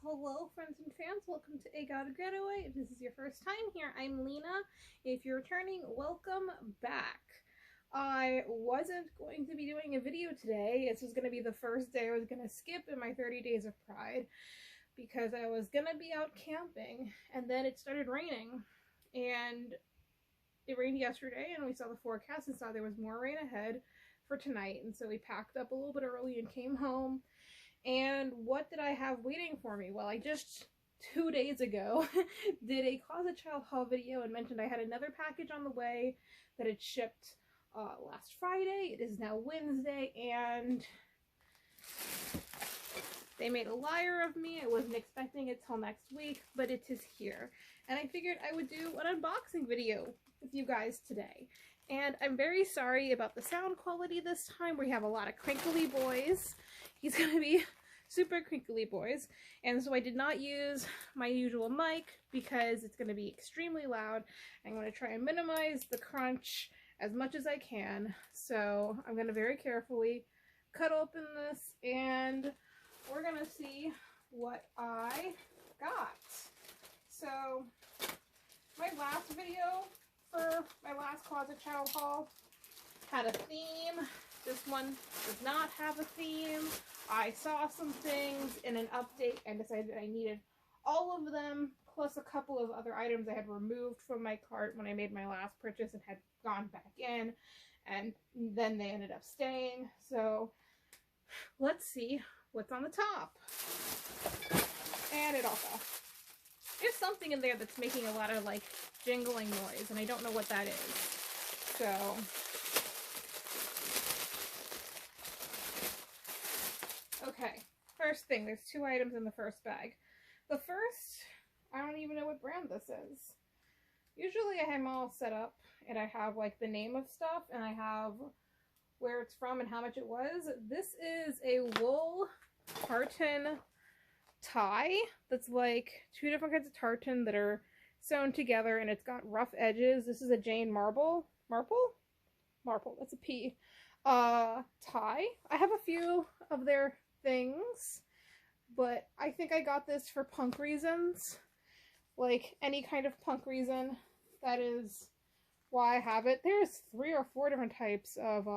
Hello friends and fans, welcome to A Gothic Getaway. If this is your first time here, I'm Lena. If you're returning, welcome back. I wasn't going to be doing a video today. This was going to be the first day I was going to skip in my 30 days of Pride because I was going to be out camping and then it started raining. And it rained yesterday and we saw the forecast and saw there was more rain ahead for tonight. And so we packed up a little bit early and came home. And what did I have waiting for me? Well, I just 2 days ago did a Closet Child haul video and mentioned I had another package on the way that had shipped last Friday. It is now Wednesday and they made a liar of me. I wasn't expecting it till next week, but it is here. And I figured I would do an unboxing video with you guys today. And I'm very sorry about the sound quality this time. We have a lot of crinkly boys. He's going to be super crinkly boys. And so I did not use my usual mic because it's going to be extremely loud. I'm going to try and minimize the crunch as much as I can. So I'm going to very carefully cut open this and we're going to see what I got. So my last video for my last Closet Child haul had a theme. This one does not have a theme. I saw some things in an update and decided I needed all of them, plus a couple of other items I had removed from my cart when I made my last purchase and had gone back in, and then they ended up staying. So let's see what's on the top. And it also, there's something in there that's making a lot of like jingling noise, and I don't know what that is. So okay, first thing, there's 2 items in the first bag. The first, I don't even know what brand this is. Usually I have them all set up and I have like the name of stuff and I have where it's from and how much it was. This is a wool tartan tie that's like 2 different kinds of tartan that are sewn together and it's got rough edges. This is a Jane Marple, that's a P, tie. I have a few of their things, but I think I got this for punk reasons, like any kind of punk reason. That is why I have it. There's 3 or 4 different types of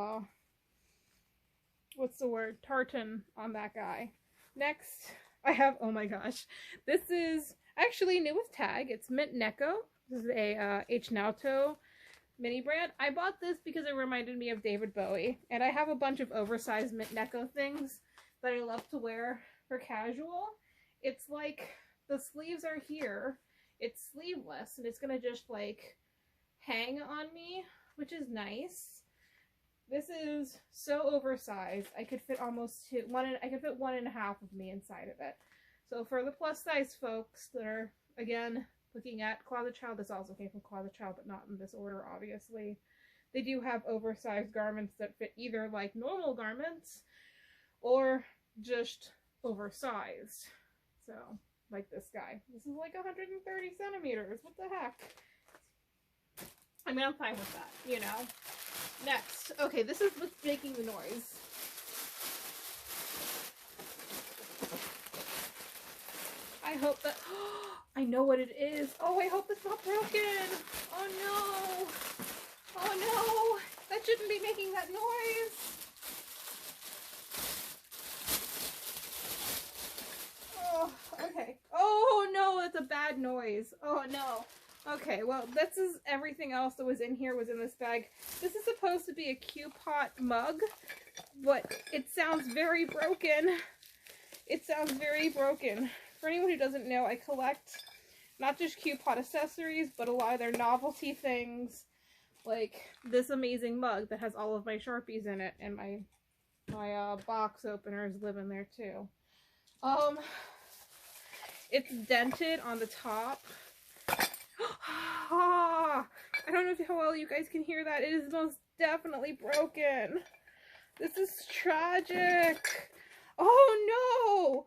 what's the word, tartan on that guy. Next I have, oh my gosh, this is actually new with tag. It's Mint Neko. This is a h.Naoto mini brand. I bought this because it reminded me of David Bowie, and I have a bunch of oversized Mint Neko things that I love to wear for casual. It's like the sleeves are here. It's sleeveless and it's gonna just like hang on me, which is nice. This is so oversized. I could fit almost I could fit 1.5 of me inside of it. So for the plus size folks that are, again, looking at Closet Child, this also came from Closet Child, but not in this order, obviously. They do have oversized garments that fit either like normal garments or just oversized. So, like this guy. This is like 130 centimeters. What the heck? I mean, I'm fine with that, you know. Next. Okay, this is what's making the noise. I hope that... I know what it is. Oh, I hope it's not broken. Oh, no. Oh, no. That shouldn't be making that noise. Oh, okay. Oh, no, that's a bad noise. Oh, no. Okay, well, this is everything else that was in here was in this bag. This is supposed to be a Q-pot mug, but it sounds very broken. It sounds very broken. For anyone who doesn't know, I collect not just Q-pot accessories, but a lot of their novelty things, like this amazing mug that has all of my Sharpies in it, and my box openers live in there too. It's dented on the top. I don't know how well you guys can hear that. It is most definitely broken. This is tragic. Oh no!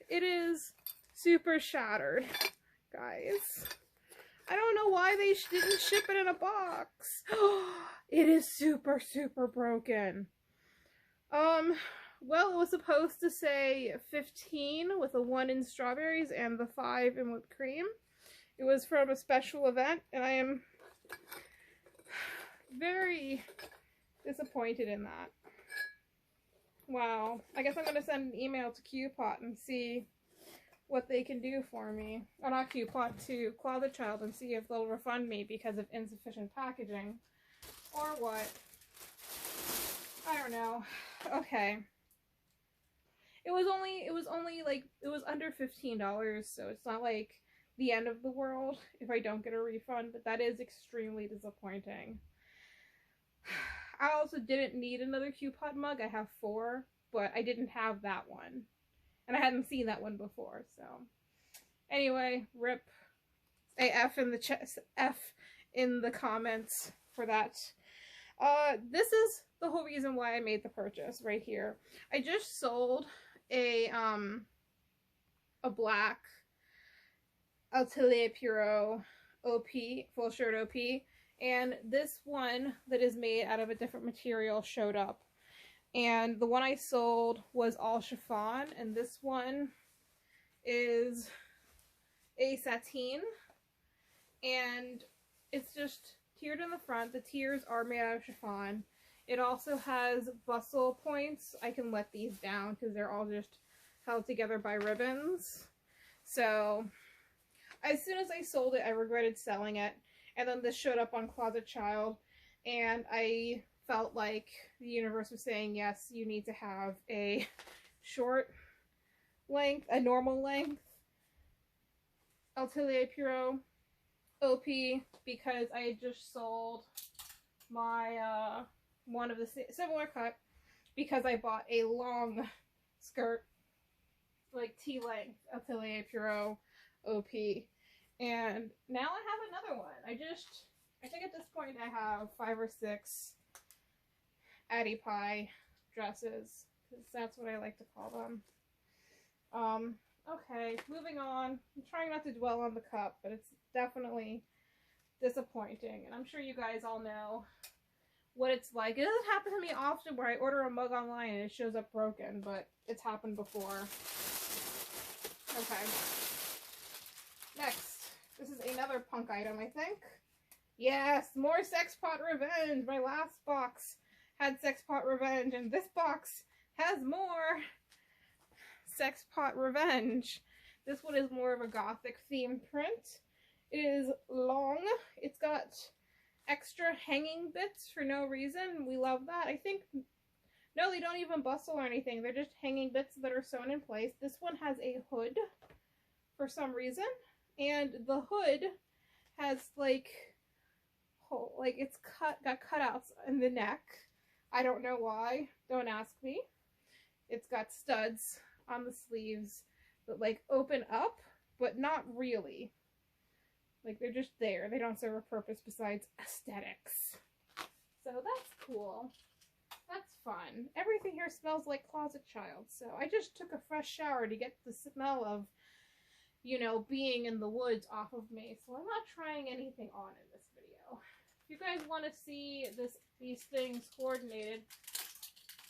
It is super shattered, guys. I don't know why they didn't ship it in a box. It is super, super broken. Well, it was supposed to say 15 with a 1 in strawberries and the 5 in whipped cream. It was from a special event, and I am very disappointed in that. Wow. I guess I'm going to send an email to Q-Pot and see what they can do for me. Oh, not Q-Pot, to Closet Child, and see if they'll refund me because of insufficient packaging. Or what. I don't know. Okay. It was under $15, so it's not like the end of the world if I don't get a refund, but that is extremely disappointing. I also didn't need another Q-Pot mug. I have 4, but I didn't have that one. And I hadn't seen that one before, so. Anyway, rip. A F in the comments for that. This is the whole reason why I made the purchase right here. I just sold a black Atelier Pierrot OP, full shirt OP, and this one that is made out of a different material showed up. And the one I sold was all chiffon, and this one is a sateen, and it's just tiered in the front. The tiers are made out of chiffon. It also has bustle points. I can let these down because they're all just held together by ribbons. So as soon as I sold it, I regretted selling it. And then this showed up on Closet Child, and I felt like the universe was saying, yes, you need to have a short length, a normal length Atelier Pierrot OP, because I had just sold my one of the similar cut because I bought a long skirt, like T-length Atelier Pierrot OP, and now I have another one. I think at this point I have 5 or 6 Addie Pie dresses, because that's what I like to call them. Okay, moving on. I'm trying not to dwell on the cup, but it's definitely disappointing, and I'm sure you guys all know what it's like. It doesn't happen to me often where I order a mug online and it shows up broken, but it's happened before. Okay. Next, this is another punk item, I think. Yes, more Sex Pot Revenge! My last box had Sex Pot Revenge, and this box has more Sex Pot Revenge. This one is more of a Gothic themed print. It is long. It's got extra hanging bits for no reason. We love that. I think, no, they don't even bustle or anything. They're just hanging bits that are sewn in place. This one has a hood for some reason, and the hood has it's got cutouts in the neck. I don't know why. Don't ask me. It's got studs on the sleeves that open up, but not really. They're just there. They don't serve a purpose besides aesthetics. So that's cool. That's fun. Everything here smells like Closet Child. So I just took a fresh shower to get the smell of, you know, being in the woods off of me. So I'm not trying anything on in this video. If you guys want to see these things coordinated,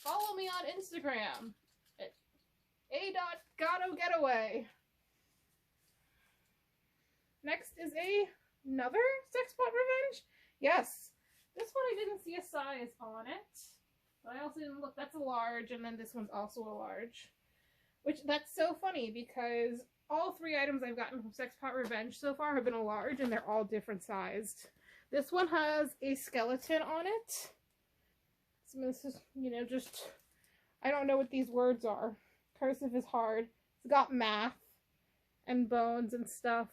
follow me on Instagram at a.gotogetaway. Next is another Sex Pot Revenge. Yes, this one I didn't see a size on it, but I also didn't look. That's a large, and then this one's also a large. That's so funny because all 3 items I've gotten from Sex Pot Revenge so far have been a large, and they're all different sized. This one has a skeleton on it. So this is, you know, just, I don't know what these words are. Cursive is hard. It's got math and bones and stuff.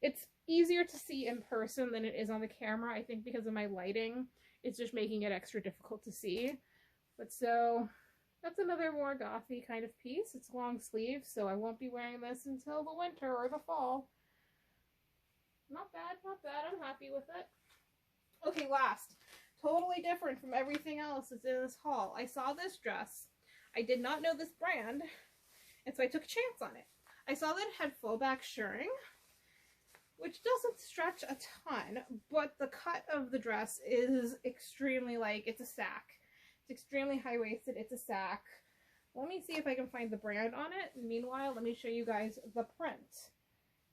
It's easier to see in person than it is on the camera, I think, because of my lighting. It's just making it extra difficult to see. But so, that's another more gothy kind of piece. It's long sleeve, so I won't be wearing this until the winter or the fall. Not bad, not bad. I'm happy with it. Okay, last. Totally different from everything else that's in this haul. I saw this dress. I did not know this brand, and so I took a chance on it. I saw that it had full back shirring, which doesn't stretch a ton, but the cut of the dress is extremely, it's a sack. It's extremely high-waisted. It's a sack. Let me see if I can find the brand on it. Meanwhile, let me show you guys the print.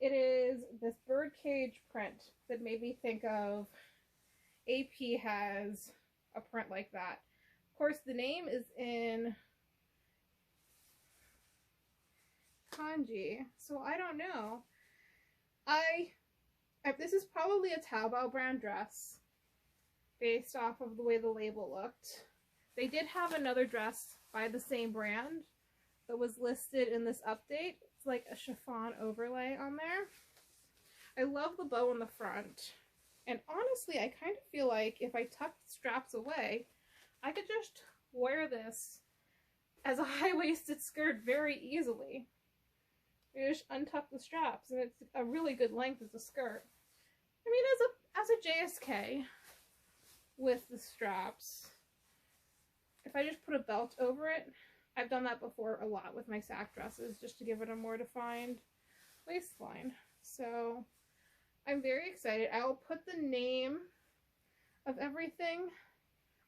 It is this birdcage print that made me think of AP has a print like that. Of course, the name is in kanji, so I don't know. This is probably a Taobao brand dress based off of the way the label looked. They did have another dress by the same brand that was listed in this update. It's like a chiffon overlay on there. I love the bow on the front. And honestly, I kind of feel like if I tuck the straps away, I could just wear this as a high-waisted skirt very easily. You just untuck the straps, and it's a really good length as a skirt. I mean, as a JSK with the straps, if I just put a belt over it, I've done that before a lot with my sack dresses, just to give it a more defined waistline. So I'm very excited. I'll put the name of everything,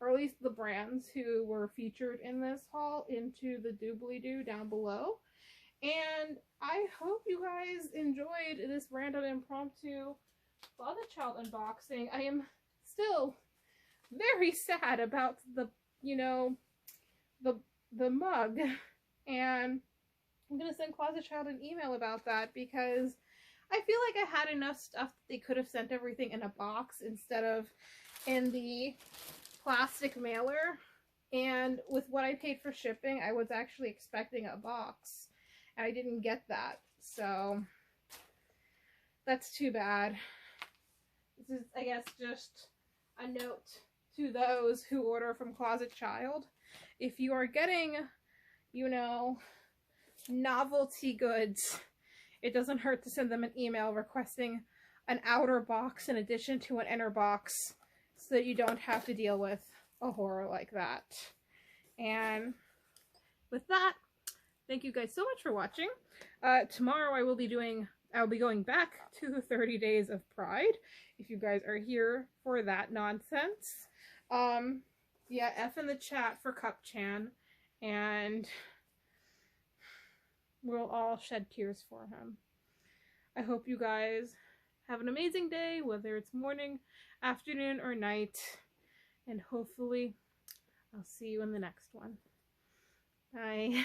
or at least the brands who were featured in this haul, into the doobly-doo down below. And I hope you guys enjoyed this random impromptu Father Child unboxing. I am still very sad about the, you know, the mug, and I'm gonna send Closet Child an email about that, because I feel like I had enough stuff that they could have sent everything in a box instead of in the plastic mailer. And with what I paid for shipping, I was actually expecting a box, and I didn't get that, so that's too bad. This is, I guess, just a note to those who order from Closet Child. If you are getting, you know, novelty goods, it doesn't hurt to send them an email requesting an outer box in addition to an inner box, so that you don't have to deal with a horror like that. And with that, thank you guys so much for watching. Tomorrow I'll be going back to the 30 Days of Pride, if you guys are here for that nonsense. Yeah, F in the chat for Cup-chan, and we'll all shed tears for him. I hope you guys have an amazing day, whether it's morning, afternoon, or night, and hopefully I'll see you in the next one. Bye.